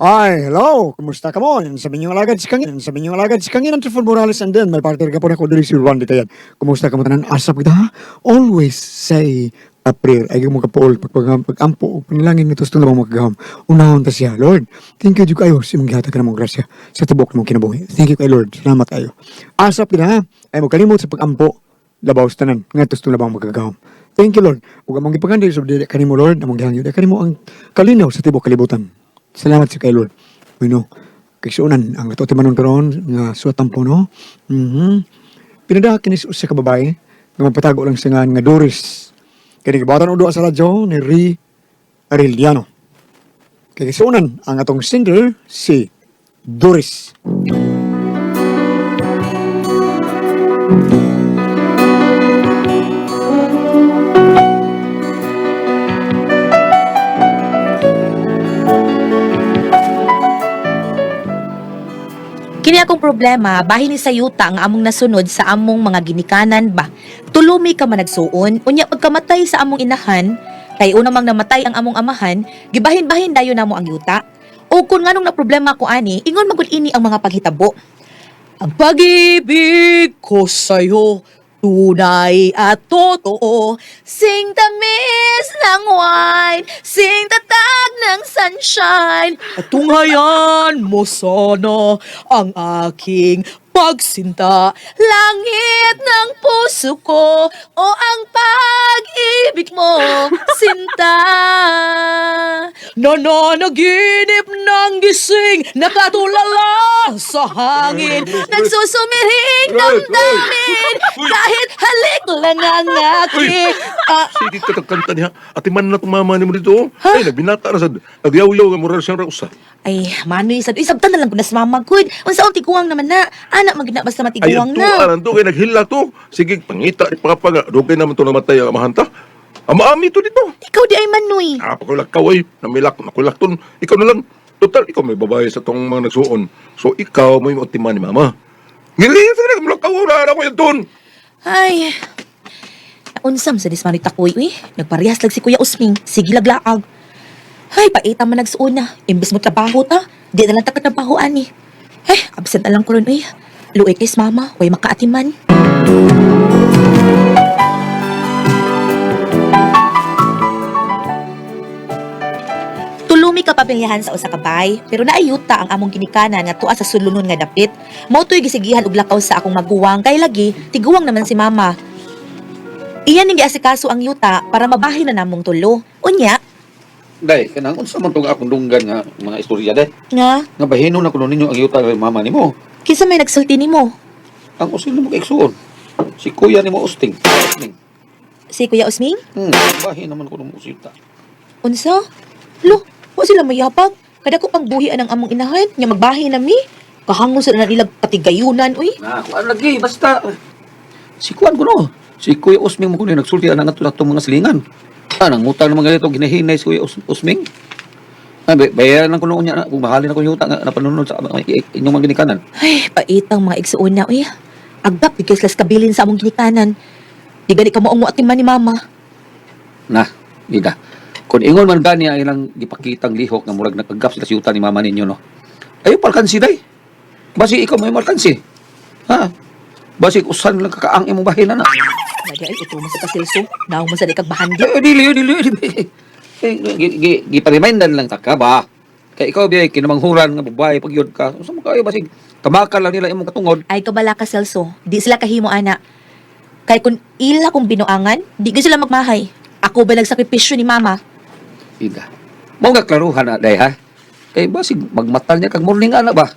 Ay, hello! Kumusta ka mo? Yan sabi niyo alagad si Kangin. Sabi niyo alagad si Kangin ang Trifon Morales and then may partner ka po na ko diri si Juan Ditayan. Kumusta ka mo tanan? Asap kita ha? Always say a prayer. Ay mo kapool pag-ampo. Panilangin nito sa tulong magagaham. Unahon ta siya, Lord. Thank you kayo. Simigata ka na mong grasya sa tibok na mong kinabuhi. Thank you kay Lord. Salamat kayo. Asap kita ha? Ay mo kalimot sa pag-ampo. Labaw sa tanan. Nga ito labang magagaham. Thank you, Lord. Huwag among ipaganda sa dili kanimo, Lord. Among gihangyo. Kanimo ang kalinaw sa tibok kalibutan. Salamat sa kay Lord. We know, kaysunan ang ato timanon karon nga suwatan po, no? Pinada kinis usa ka babae nga magpatago lang sa nga Doris. Kini gibatan udo sa radyo ni Ri Arellano. Kaysunan ang atong singer si Doris. Kini akong problema, bahin ni sayuta ang among nasunod sa among mga ginikanan ba. Tulumi ka man nagsuon, unya pagkamatay sa among inahan, kay una mang namatay ang among amahan, gibahin-bahin dayon namo ang yuta. O kung nganong na problema ko ani, ingon magud ini ang mga paghitabo. Ang pag-ibig ko sa'yo, tunay at totoo. Sing tamis ng wine, sing tatag ng sunshine. At tunghayan mo sana ang aking pagsinta. Langit ng puso ko o ang pag-ibig mo, sinta. Nananaginip ng gising, nakatulala sa hangin, nagsusumiring damdamin, kahit halik lang ang aking. Sige ka kanta niya. Ati man na tumama ni mo dito. Ay, nagbinata na sa agyaw-yaw nga moral siyang rausa. Ay, manoy sad. Ay, sabtan na lang ko na sa mamagod. Unsa ang tiguang naman na. Anak magina basta matiguang Ayun to, na. anan to, kay naghila to. Sige, pangita, ipakapaga. Dugay naman to namatay ang mahanta. Amaami to dito. Ikaw di ay manoy. Pakulak ka, oy. Namilak, nakulak ton. Ikaw na lang. Total, ikaw may babae sa tong mga nagsuon. So, ikaw may mautiman ni mama. Ngilihin sa mulak ka, wala ko yan ton. Ay, unsam sa dismanoy takoy, uy. Nagparehas lang si Kuya Usming. Sige laglaag. Ay, paita man nagsuon na. Imbes mo trabaho ta. Di na lang takat trabahoan ni. Ay, absent na lang ko ron, uy. Luoy kay mama, way makaatiman. Tulumi ka papilyahan sa usa ka bay, pero naayuta ang among ginikanan nga tuwa sa sulunon nga dapit. Mao to'y gisigihan og lakaw sa akong maguwang, kay lagi tiguwang naman si mama. Iyan ning giasikaso ang yuta para mabahin na namong tulo. Unya, Day, kanang unsa man tong akong dunggan nga mga istorya day. nga, Nga bahinon na kuno ninyo ang yuta kay mama nimo. kinsa may nagsulti nimo? Ang usin mo kaigsuon. Si kuya nimo Usting. Si Kuya Usming? Bahin naman kuno mo usita. Unsa? Lo, wa sila mayapag. Kada ko pang buhian ang among inahan, nya magbahin na mi. Kahangon sa na nilag patigayunan, uy. Na, kuan lagi basta si kuan kuno. Si kuya Usming mo kuno nagsulti ana nga atong mga silingan. Nang utang naman ganito ginahinay si kuya Usming. Bayaran lang kuno unya na kung mahalin ako yung utang nga napanunod sa inyong mga ginikanan. Ay, paitang mga igsuon na, uy. Agdap, di kaslas kabilin sa among ginikanan. Di gani ka moong muatiman ni mama. Na, Ida. Kung ingon man gani ang ilang gipakitang lihok nga murag nakagap sila si yuta ni mama ninyo, no? Ayaw palkansi day. Basi ikaw may malkansi. Ha? Basi usan lang kakaang imong bahinan na. Lagi ay ito mo sa kasilso. Naong mo sa di kagbahandi. Dili. Gipa-remindan lang ta ka ba? Kaya ikaw biyay kinamanghuran nga babae pag yun ka. Sa mga kayo basig tamakan lang nila imong katungod. Ay, kabala ka, Celso. Di sila kahimo, ana. Kay kung ila kong binuangan, di ko sila magmahay. Ako ba nagsakripisyo ni mama? Ida. Mao nga klaruhan na day ha. Kay basig magmatal niya kag morning ana ba?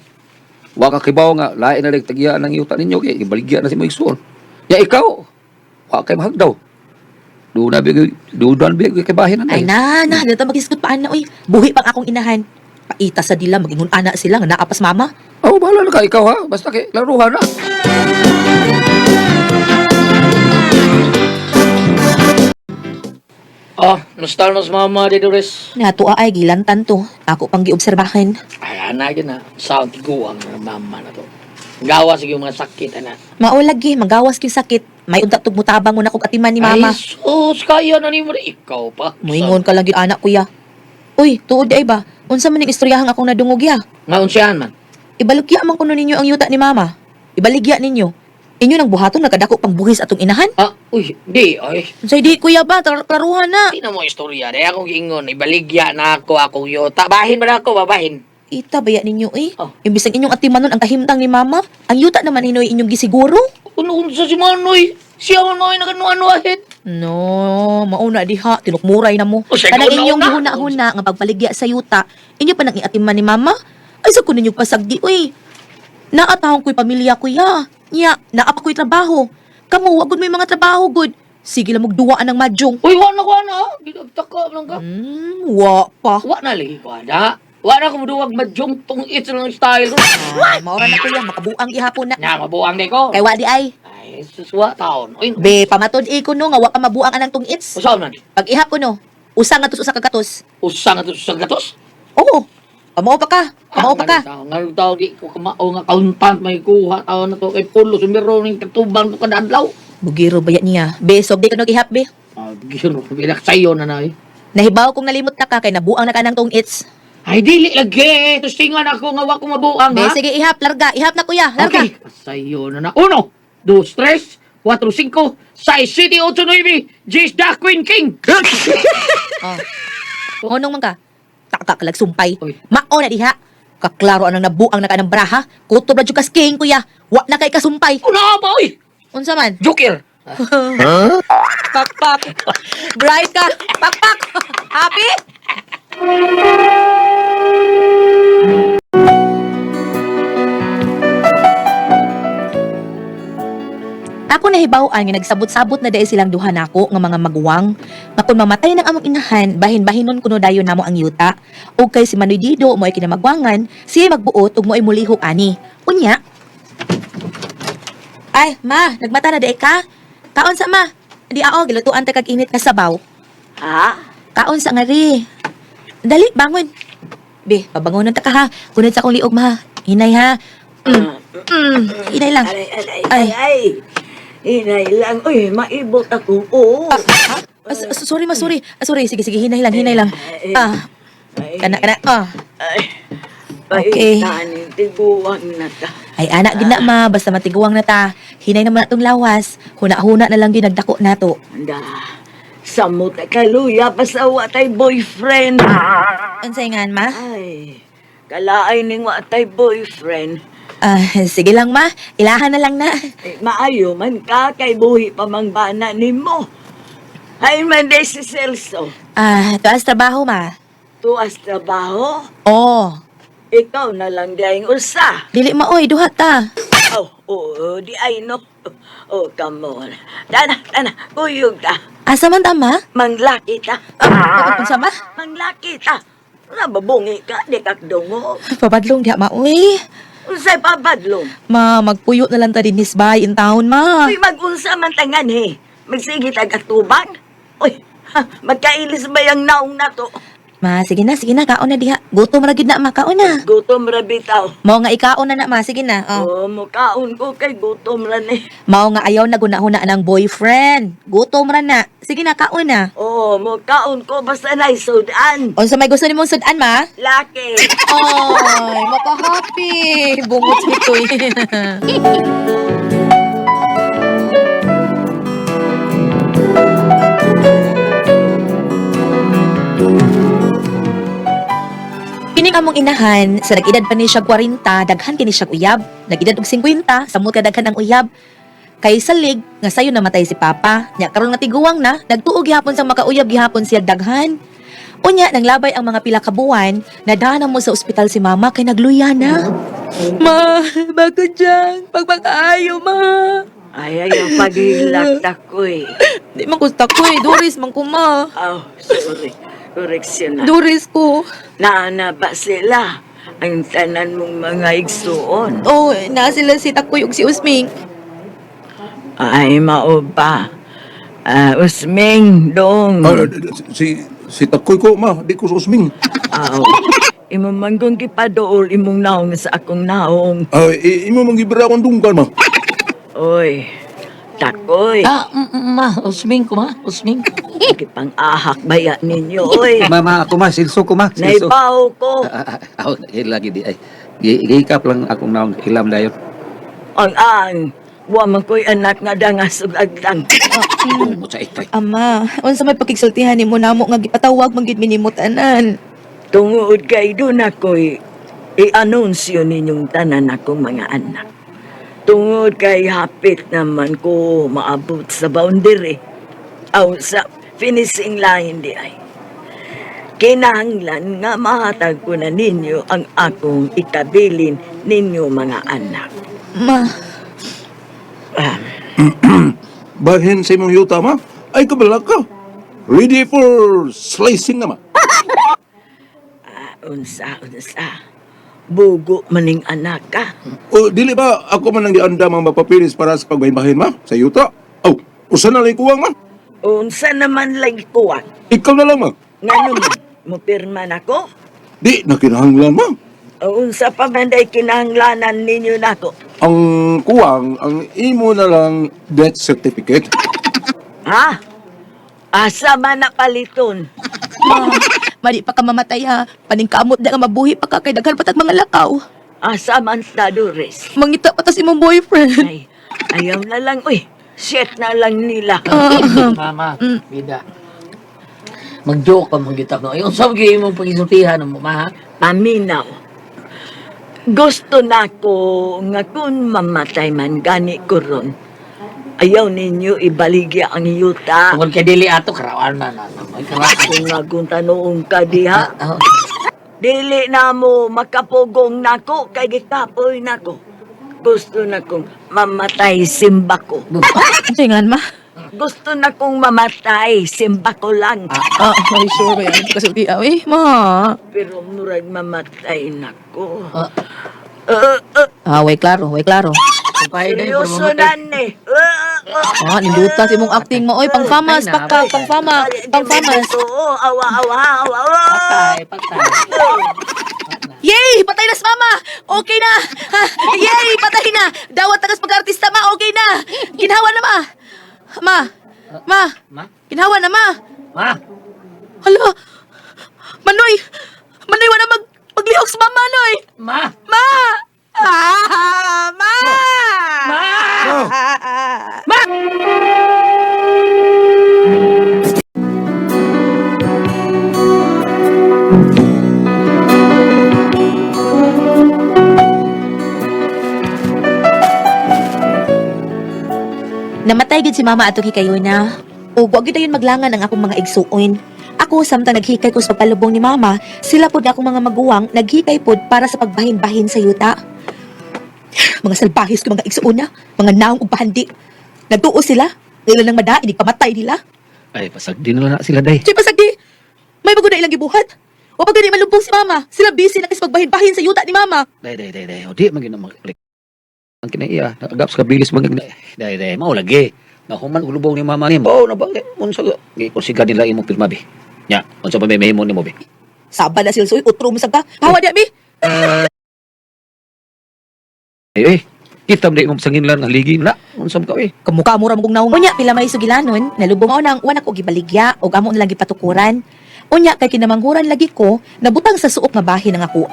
Wa ka kibaw nga lain na nagtagya ng yuta ninyo kay ibaligya na si mo igsoon. Ya ikaw. Wa kay mahagdaw. Dudan bigay kay bahin na. Ay, na, dito mag-isgot pa, ana, uy. Buhi pang akong inahan. Paita sa dila, magingon ana sila, nga naapas mama. Oh, bahala na ka ikaw ha. Basta kay klaruhan na. Nostal mas mama di Doris. Natua ay gilantan to. Ako pang giobserbahin. Ay, anak yun na. Sound tiguang ng mama na to. Gawa sige yung mga sakit, anak. Maulagi, magawas kyong sakit. May unta tugmutabang mo na kong atiman ni mama. Ay, sus, kaya na ni mo na ikaw pa. Muingon ka lang yun, anak kuya. Uy, tuod ay ba? Unsa man ning istoryahang akong nadungog ya? Nga unsihan man. Ibaligya man kuno ninyo ang yuta ni mama. Ibaligya ninyo. Inyo nang buhaton nagkadako pang buhis atong inahan. Uy, di, oy. Unsay di kuya ba klaruhan na. Di na mo istorya. Di akong giingon, ibaligya na ako akong yuta. Bahin ba na ako, babahin? Ita baya ninyo eh. Oh. Imbis ang inyong atimanon ang kahimtang ni mama, ang yuta naman inoy inyong gisiguro. Unsa si Manoy? Siya man mo'y nagano-ano ahit. No, mauna diha, tinukmuray na mo. O, siya Kanang ikaw inyong nauna. gihuna-huna nga pagbaligya sa yuta, inyo pa nang iatiman ni mama. Ay sa kuno ninyong pasagdi, uy. Naatahong ko'y pamilya kuya. Nya, naapa ko'y trabaho. Kamu, wagod may mga trabaho, good. Sige lang magduwaan ng madyong. Uy, wana. Ginagtaka lang ka. Wa pa. Wa na lagi ko, ada. Wa na kumuduwag madyong tong its lang style. Ay, maura na kuya, makabuang gihapon na. Na, mabuang di ko. Kay wadi ay. Ay, suswa taon. Uy, Be, pamatod ko no, nga wa ka mabuang anang tong its. usaw na. Pag ihap ko no, usang nga usa kagatos. Usang ito sa gatos. Oo. Pamao pa ka. Pamao pa ka. Ngayon tao, di ko kamao nga kauntant may kuha. Tao na to kay Pulo, sumiro ng katubang ko kada adlaw. Bugiro ba yan niya? Be, sob di ka ihap be. Giro, binak sayo na na eh. Nahibaw kong nalimot na ka kay nabuang na ka ng tong its. Ay, dili lagi. Tapos tingan ako nga wa ko mabuang, Be, ha? sige ihap, larga. Ihap na kuya, larga. Okay, sayo na na. 1, 2, 3, 4, 5, 6, 7, 8, 9, 10, da Queen King. Oh. Unong man ka? Takakalag sumpay. Uy. Mao na diha. Kaklaro anang nabuang na ka ng braha. Kutob na dyan kasking kuya. Wa na kay kasumpay. Una ba, oy? Unsa man? Joker. Pakpak. Bright ka. Pakpak. Happy? Ako nahibaw-an nga nagsabot-sabot na dahil silang duha nako nga mga maguwang. Nga kung mamatay ng among inahan, bahin-bahinon kuno dayon namo ang yuta. O kay si Manoy Dido mo ay kinamagwangan, siya magbuot ug mo ay mulihok ani. Unya. Ay, ma, nagmata na dai ka? Kaon sa ma. Di ako gilutuan ta kag init nga sabaw. Ha? Kaon sa ngari. Dali, bangon. Be, pabangonan ta ka ha. Kunit sa akong liog ma. Hinay ha. Hinay lang. Ay. Hinay lang. Uy, maibot ako. Oo. Sorry ma, sorry. Sorry, sige, hinay lang. Kana. Okay. Tanin, tiguan na ta. Ay, anak, gina ma. Basta matiguang na ta. Hinay naman natong lawas. Huna-huna na lang ginagdako nato. Da. Samot na kaluya, pasawa tay boyfriend. Unsay ngan ma? Ay, kalaay ning wa tay boyfriend. Sige lang ma. Ilahan na lang na. Maayo man ka kay buhi pa mang bana nimo. Ay man day si Celso. Tuas trabaho ma. Tuas trabaho. Oh. Ikaw na lang dahing usa. Dili ma oy, duha ta. Oh, di ay no. Oh, come on. Tana, kuyog ta. Asa man ta ma? Manglaki ta. Unsa ma? Manglaki ta. Nababungi ka, di kakdungo. Pabadlong diha ma oy. Unsay pabadlong? Ma, magpuyo na lang ta din nisbay in town ma. Uy, mag-unsa man tangan he. Magsige tag-atuban. Uy, magkailis ba yung naong na to? Ma, sige na, kaon na diha. Gutom ra gid na ma, kaon na. Gutom ra bitaw. Mao nga ikaon na ma, sige na. Oh. Mukaon ko kay gutom ra ni. Mao nga ayaw na guna-huna ng boyfriend. Gutom ra na. Sige na, kaon na. Mukaon ko basta na sudan. Unsa may gusto nimong sudan ma? Laki. Ay, maka-happy. Bungot itoy. Kining among inahan, sa nag-edad pa ni siya 40, daghan kini siya uyab. Nag-edad og 50, samot ka daghan ang uyab. Kay salig, nga sayo namatay si Papa. Nya karon nga tiguwang na, nagtuog gihapon sa makauyab gihapon siya daghan. Unya, nang labay ang mga pila ka buwan, nadahan mo sa ospital si Mama kay nagluya na. Ma, bago dyan, pagpakaayo, ma. Ay, ang pagilak takoy. Di man gusto ko eh, Doris man ko ma. Sorry. Koreksyon na. Doris ko. Naana ba sila? Ang tanan mong mga igsuon. Oh, na sila si Takoy ug si Usming. Ay, mao ba? Usming, dong. Si Takoy ko, ma. Di ko sa usming. Imo manggong kipadool imong naong sa akong naong. Imo manggibira akong dungkan, ma. Oy, Takoy. Ma, usming ko, ma. Usming. Pang-ahak baya ninyo, oy. Mama, ako ma, silso ko ma. Silso. Naibaw ko. Ako, lagi di ay. Gikap lang akong naon, ilam dayon. Ang, wa man ko'y anak nga dangasog aglang. Mo sa itoy. Ama, unsa may pakigsultihan nimo namo nga gipatawag manggid minimutanan. Tungod kay doon ako'y i-anunsyo ninyong tanan akong mga anak. Tungod kay hapit naman ko maabot sa boundary. Aw sa finishing line di ay. Kinahanglan nga mahatag ko na ninyo ang akong ikabilin ninyo mga anak. Ma, Bahin sa imong yuta, ma. Ay, kabalak ka. Ready for slicing naman. Unsa. Bugo maning anak ka. O, dili ba ako man ang gianda mga mapapilis para sa pagbahin ma? Sa yuta? Aw, usa na lang kuwang, ma. Unsa naman lagi kuwan. Ikaw na lang, ma. Ngano man, mo pirma nako? Di na kinahanglan, ma. Unsa pa man day kinahanglanan ninyo nako? Ang kuwang, ang imo na lang death certificate. Ha? Asa man na paliton? ma, madi pa ka mamatay ha. Paningkamot na nga mabuhi pa ka kay daghan patag mga lakaw. Asa man sa Dores? Mangita pa tas imong boyfriend. Ay, ayaw na lang. Uy, shit na lang nila. Mama, bida. Mag-joke ka mong gitap no. Yung sabi mong pagisultihan mo, ma, ha? Paminaw. Gusto na ko nga kung mamatay man gani ko ron. Ayaw ninyo ibaligya ang yuta. Tungkol kay dili ato, karawan na. May karawan. Kung nga kung tanoong ka diha, Oh. dili na mo makapugong nako kay gikapoy nako. Gusto na kong mamatay simba ko. Tingan ma. Gusto na kong mamatay simba ko lang. Ay sure ba yan? Kasulti eh, ma. Pero murag mamatay nako. Way klaro, way klaro. Seryoso na ni. Ninduta si mong acting mo. Oy, pang-famas, pang famas. Oo, awa. Patay. Yay! Patay na si mama! Okay na! Ha, yay! Patay na! Dawat tagas pag-artista ma, okay na! Ginhawa na ma! Ma! Ma? Ginhawa na ma! Ma? Hala! Manoy! Manoy, wala maglihok sa mama, Noy! Ma? Ma! Ma! Ma! Namatay gid si mama ato kayo na. O wag gid dayon maglangan ang akong mga igsuon. Ako samtang naghikay ko sa palubong ni mama, sila pod akong mga maguwang naghikay pod para sa pagbahin-bahin sa yuta. Mga salbahis ko mga igsuon na, mga naong ug pahandi. Nagtuo sila, nila nang madain pamatay nila. Ay, pasagdi na lang na sila, day. Di pasagdi. May bago na ilang gibuhat. O pag gani malubong si mama, sila busy na kasi pagbahin-bahin sa yuta ni mama. Day. O, di, maging na ang kinaiya, nakagap sa kabilis maging day, mao lagi. Nahuman ulubong ni mama ni, bao na ba? Unsa gikonsiga nila imong pirma bi. Nya, unsa pa may mahimo nimo bi? Saba na silsoy, utro mo sagka. Hawa di mi. Ay, kita mo imong sangin lang haligi na. Unsa ka eh? Kamukha mo ra mong naong. Unya, pila may sugilanon, nalubong ako nang uwan ako gibaligya o amo na lagi patukuran. Unya, kay kinamanghuran lagi ko, nabutang sa suok nga bahin ng ako,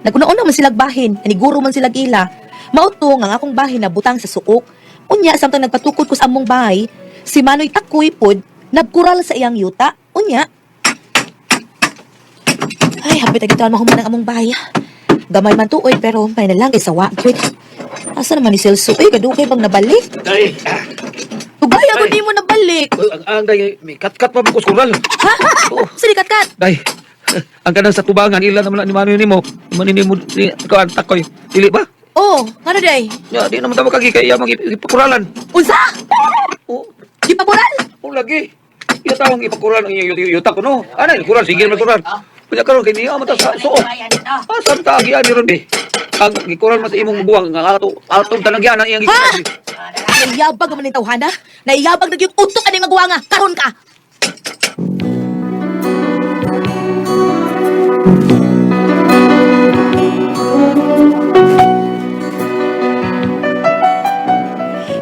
Naguna-una man silag bahin, naniguro man silag ila. Mautong ang akong bahin na butang sa suok. Unya, samtang nagpatukod ko sa among bahay, si Manoy Takoy pod, nagkural sa iyang yuta. Unya, ay, hapit na gitawan mahuman ang among bahay. Gamay man tuoy, pero may nalang isawa. Asa naman ni Celso? Ay, kadukay bang nabalik? Day. Tugaya ko di mo nabalik. Ang day, may kat-kat pa ko skural. Ha? Sige, kat-kat. Day. Ang kanang sa tubangan ila naman ni Manoy nimo. Maninimo ni ko ang takoy. Dili ba? Oh, ano day? Ya, di naman tama kagi kaya magipakuralan. Unsa? Oh, Di pa bural? oh lagi. Iya tawang ipakuralan ang yuta ko no. Ana, kural sige man kural. Punya karon kay niya mata sa suo. Asan ta agi ani ron be? Ang gikural man sa imong buwang nga atong talagyan ang iyang gikural. Naiyabag naman yung tawhana. Naiyabag na yung utok ka ng magwanga. Karon ka.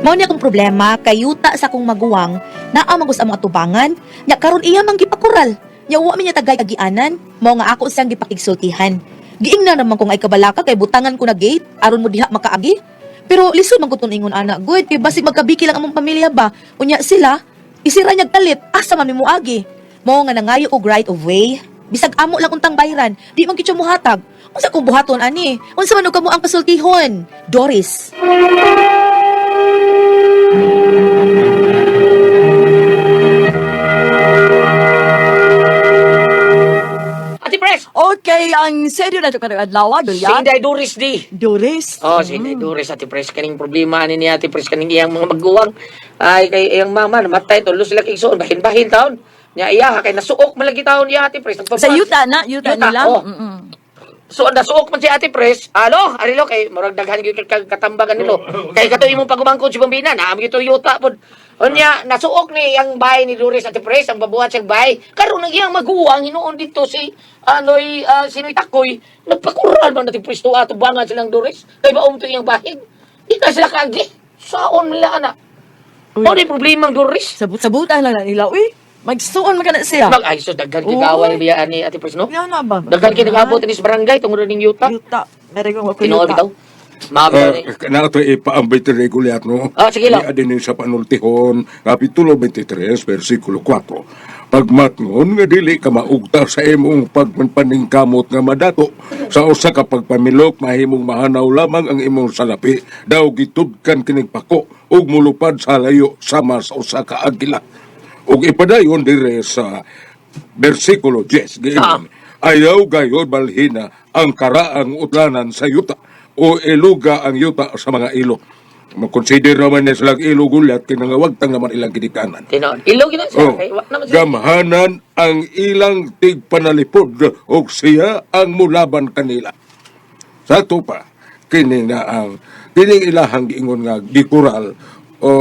Mao niya akong problema kay yuta sa akong maguwang naa man sa mga tubangan, nya karon iya man gipakural. Nya wa man niya tagay agianan, mao nga ako siyang gipakigsultihan. Giingna naman kung ay kabalaka kay butangan ko na gate aron mo diha makaagi. Pero lisod man ko tun ingon ana, good kay basig magkabiki lang among pamilya ba. Unya sila isira niya galit asa man mi moagi. Mao nga nangayo og right of way. Bisag amo lang untang bayran, di man kityo muhatag. Unsa kung buhaton ani? Unsa man og kamo ang pasultihon? Doris. Ate Pres! Okay, ang seryo na ito ka adlaw, Si Doya. Inday Doris di. Doris. Oh, si Inday Doris, Ate Pres. Kaning problema ni Ate Pres, kaning iyang mga maguwang. Ay, kay iyang mama, namatay, tulo sila kigsoon, bahin-bahin taon. Nya iya, kay nasuok malagi taon iya, Ate Pres. Sa yuta na, yuta nila. Oh. So, nasuok man si Ate Pres, arilo, kay murag daghan gyud katambagan nilo. Kay katuy mo pagumangkon si Bambina, naam gito yuta pod. Unya, nasuok ni ang bahay ni Doris Ate Pres, ang babuhat siyang bahay. Karon nang iyang maguwang hinuon dito si sinoy Takoy, nagpakural man Ate Pres to ato bangan silang Doris. Kay baom to iyang bahay. Di na sila kaagi. Saon nila ana. Uy. Ano yung problema ang Doris? Sabut-sabutan lang na nila. Uy, magsuon man ka na siya. Mag-ay, so daghan kigawal biya ni Ate Pres, no? Yan na ba? Daghan kinagabot ni sa barangay tungod ning yuta. Yuta. Meron kong ako Tinuod yuta. bitaw. Mabi ni. Na ito ipaambay ti regular, no? Sige lang. Din sa panultihon, Kapitulo 23, versikulo 4. Pagmatngon nga dili ka maugta sa imong pagpaningkamot nga madato sa usa ka pagpamilok mahimong mahanaw lamang ang imong salapi daw gitudkan kining pako ug mulupad sa layo sama sa usa ka agila. Ug ipadayon dire sa versikulo 10 giingon. Ayaw gayod balhina ang karaang utlanan sa yuta o iluga ang yuta sa mga ilo. Mag-consider naman niya silang ilo gulat kinangawagtang naman ilang kinikanan. Tinuod. Ilaw gina siya. Oh, Kay wa naman siya. gamhanan ang ilang tigpanalipod o siya ang mulaban kanila. Sa ito pa, kining ilahang giingon nga gikural o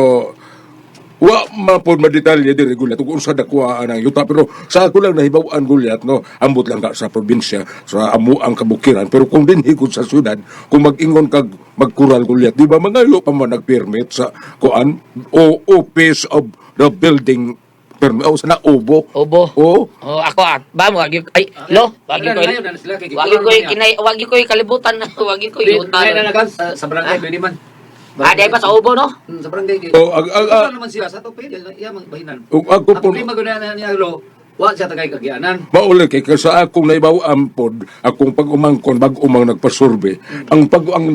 wa mapod madetalye di regulat kung sa dakwaan ang yuta pero sa ako lang nahibaw-an gulyat no ambot lang ka sa probinsya sa amo ang kabukiran pero kung din higod sa syudad kung mag-ingon kag magkural gulyat di ba mangayo pa man nag-permit sa kuan o office of the building permit o sana obo Obo. o Oh, ako ba mo wagi ay lo, wagi ko kalibutan na wagi ko yuta. Sa barangay, pwede man. Day pa sa ubo no? Sa barangay. o Ano naman sila, sa to pwede, iya magbahinan. ako Ang po problema ko na niya, lo, wa siya tagay kagianan. mauli kay sa akong naibaw pod akong pag-umangkon bag-umang nagpasurbe ang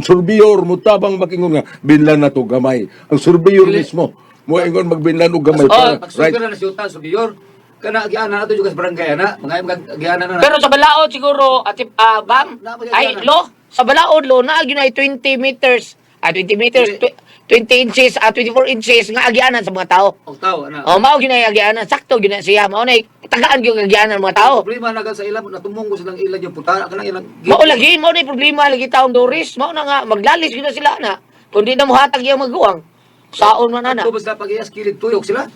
surveyor mo tabang makingon nga binlan na to gamay ang surveyor mismo mo ingon magbinlan og gamay para Pag-sugar na siyutan, subiyor. Kana agianan nato juga sa barangay, ana. Mga agianan na. Pero sa balaod siguro at bam ay lo, sa balaod lo na gyud ay 20 meters. 20 meters, 20 inches, 24 inches nga agyanan sa mga tao. Og tao, ana. Oh, mao gyud ay agyanan, sakto gyud na siya. Mao na tagaan gyud ang agyanan ng mga tao. Problema na sa ilang natumong ko silang ilan yung puta kana ilang Mao lagi, mao na problema lagi taong Doris. Mao na nga maglalis gyud na sila na. Kundi na mohatag yung maguwang. Saon man ana. Ako basta pag-iyas kilid tuyok sila.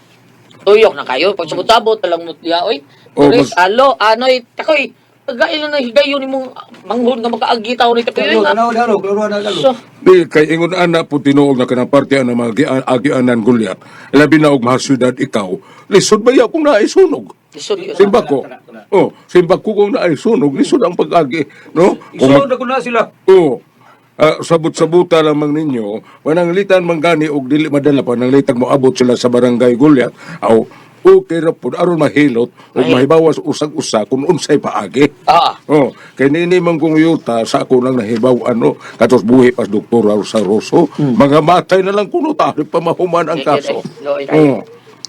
Tuyok na kayo pag sabot-sabot talang mutya oy. Oh, Doris, alo, anoy, takoy. Pagkain na higayon nimong manghod nga makaagi taon ni takoy. Klaro na. So, di kay ingon ana po tinuog na kanang parte ana mga agianan gulyat labi na og mga syudad ikaw lisod ba ya kung naisunog lisod yun. simba ko simba ko kung naisunog lisod ang pag-agi no Isunod na ko na sila. sabot-sabuta lamang ninyo mananglitan manggani og dili madala pa nang litag mo abot sila sa barangay gulyat aw okay ra pud aron mahilot ug mahibawas usag-usa kung unsay paagi. Kay nini man kung yuta sa ako lang nahibaw katos buhi pas doktor sa Rosso, mga matay na lang kuno tayo pa mahuman ang kaso.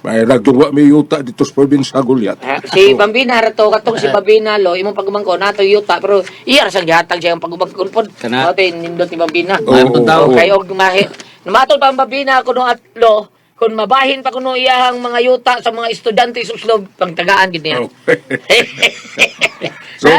May nagduwa may yuta dito sa probinsya Gulyat. Si Bambina rato katong si Bambina lo imong pagumangko nato yuta pero iya sa gihatag siya ang pagumangkon pod. Kana. Ate nindot ni Bambina. Oo, oo. Kay og mahi. Namatod pa ang Bambina kuno at lo kung mabahin pa kuno iyang mga yuta sa mga estudyante sa uslob pangtagaan gid niya. So,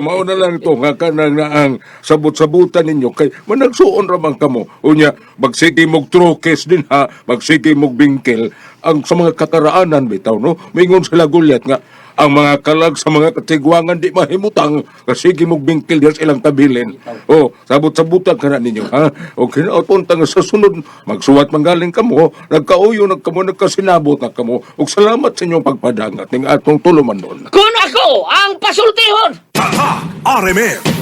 mauna lang ito, nga ka na nga ang sabot-sabutan ninyo, kay managsuon ramang kamo. Unya, magsige mog trokes din ha, magsige mog bingkel, ang sa mga kakaraanan bitaw, no? Mingon sila gulyat nga, Ang mga kalag sa mga katigwangan di mahimutang kasi gimugbingkil diyan sa ilang tabilin. O, sabot-sabutan ka na ninyo, ha? O kinaupon nga sa sunod, magsuwat manggaling kamo, nagkauyo, nagkasinabot na kamo, ug salamat sa inyong pagpadangat ng atong tuluman noon. Kung ako ang pasultihon! RMN